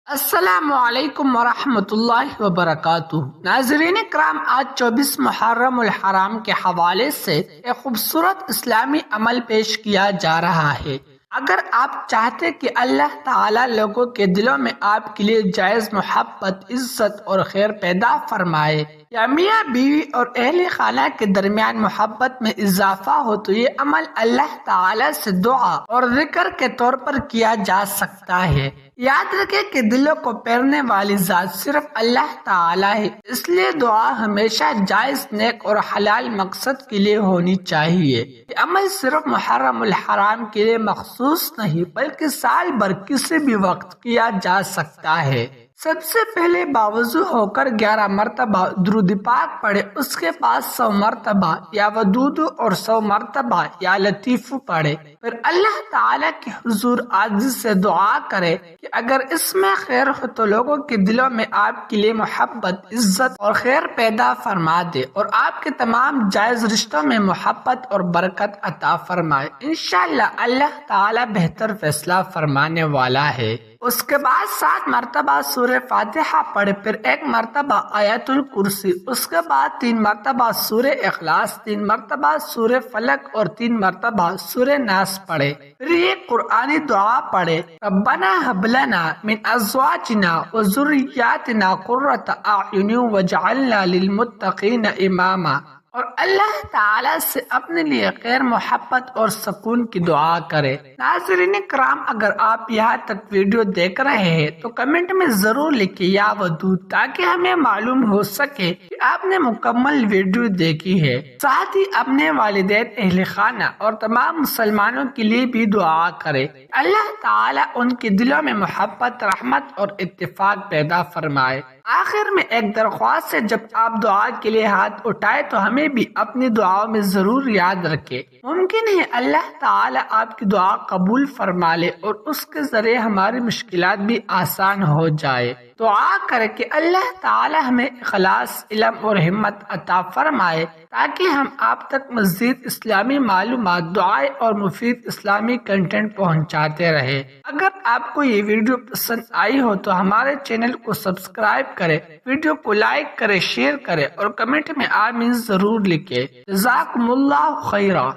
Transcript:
السلام علیکم ورحمۃ اللہ وبرکاتہ۔ ناظرین کرام، آج 24 محرم الحرام کے حوالے سے ایک خوبصورت اسلامی عمل پیش کیا جا رہا ہے۔ اگر آپ چاہتے کہ اللہ تعالی لوگوں کے دلوں میں آپ کے لیے جائز محبت، عزت اور خیر پیدا فرمائے، یا میاں بیوی اور اہل خانہ کے درمیان محبت میں اضافہ ہو، تو یہ عمل اللہ تعالی سے دعا اور ذکر کے طور پر کیا جا سکتا ہے۔ یاد رکھیں کہ دلوں کو پھیرنے والی ذات صرف اللہ تعالی ہے، اس لیے دعا ہمیشہ جائز، نیک اور حلال مقصد کے لیے ہونی چاہیے۔ یہ عمل صرف محرم الحرام کے لیے مخصوص نہیں بلکہ سال بھر کسی بھی وقت کیا جا سکتا ہے۔ سب سے پہلے باوضو ہو کر 11 مرتبہ درود پاک پڑھے، اس کے بعد 100 مرتبہ یا ودود اور 100 مرتبہ یا لطیف پڑھے، پھر اللہ تعالی کے حضور عاجزی سے دعا کرے کہ اگر اس میں خیر ہو تو لوگوں کے دلوں میں آپ کے لیے محبت، عزت اور خیر پیدا فرما دے، اور آپ کے تمام جائز رشتوں میں محبت اور برکت عطا فرمائے۔ انشاءاللہ اللہ تعالی بہتر فیصلہ فرمانے والا ہے۔ اس کے بعد 7 مرتبہ سورہ فاتحہ پڑھے، پھر 1 مرتبہ آیت الکرسی، اس کے بعد 3 مرتبہ سورہ اخلاص، 3 مرتبہ سورہ فلق اور 3 مرتبہ سورہ ناس پڑھے۔ پھر یہ قرآنی دعا پڑھے، ربنا هب لنا من ازواجنا وذریاتنا قرۃ اعین واجعلنا للمتقین اماما، اور اللہ تعالی سے اپنے لیے خیر، محبت اور سکون کی دعا کرے۔ ناظرین کرام، اگر آپ یہاں تک ویڈیو دیکھ رہے ہیں تو کمنٹ میں ضرور لکھیں یا ودود، تاکہ ہمیں معلوم ہو سکے کہ آپ نے مکمل ویڈیو دیکھی ہے۔ ساتھ ہی اپنے والدین، اہل خانہ اور تمام مسلمانوں کے لیے بھی دعا کرے، اللہ تعالی ان کے دلوں میں محبت، رحمت اور اتفاق پیدا فرمائے۔ آخر میں ایک درخواست ہے، جب آپ دعا کے لیے ہاتھ اٹھائے تو ہمیں بھی اپنی دعاؤں میں ضرور یاد رکھے۔ ممکن ہے اللہ تعالی آپ کی دعا قبول فرما لے اور اس کے ذریعے ہماری مشکلات بھی آسان ہو جائے۔ دعا کرے کہ اللہ تعالی ہمیں اخلاص، علم اور ہمت عطا فرمائے، تاکہ ہم آپ تک مزید اسلامی معلومات، دعائیں اور مفید اسلامی کنٹینٹ پہنچاتے رہے۔ اگر آپ کو یہ ویڈیو پسند آئی ہو تو ہمارے چینل کو سبسکرائب کرے، ویڈیو کو لائک کرے، شیئر کرے اور کمنٹ میں آمین ضرور لکھے۔ جزاکم اللہ خیرا۔